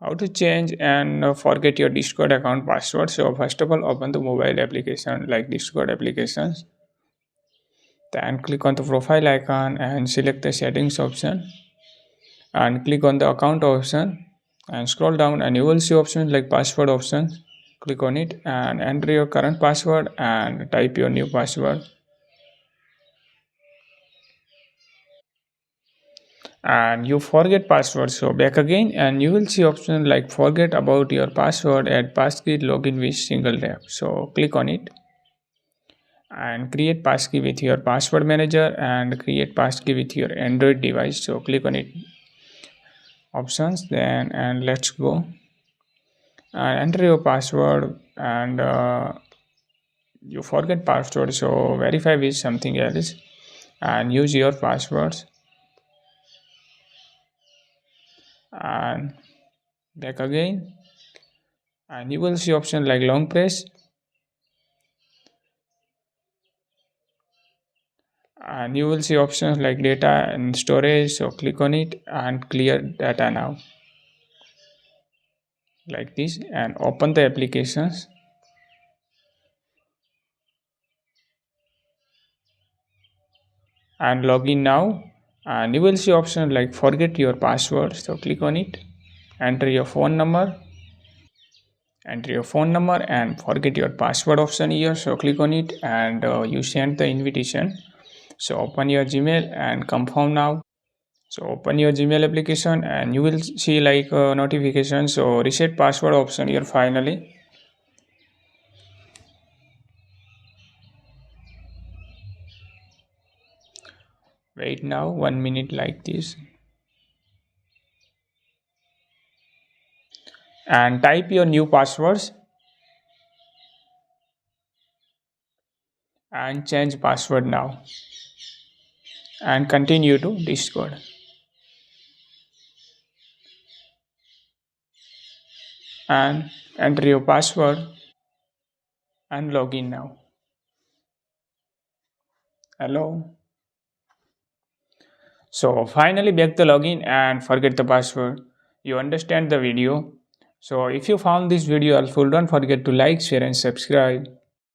How to change and forget your Discord account password. So first of all, open the mobile application like Discord applications. Then click on the profile icon and select the settings option and click on the account option and scroll down and you will see options like password option. Click on it and enter your current password and type your new password and you forget password, so back again and you will see option like forget about your password, add passkey, login with single tap. So click on it and create passkey with your password manager and create passkey with your Android device. So click on it options then and let's go and enter your password and you forget password, so verify with something else and use your passwords and back again and you will see option like long press and you will see options like data and storage, so click on it and clear data now like this and open the applications and log in now and you will see option like forget your password, so click on it, enter your phone number, and forget your password option here, so click on it and you send the invitation. So open your Gmail and confirm now. So open your Gmail application and you will see like a notification, so reset password option here finally. Wait now 1 minute like this and type your new passwords and change password now and continue to Discord and enter your password and log in now. Hello. So finally back the login and forget the password. You understand the video. So if you found this video helpful, don't forget to like, share and subscribe.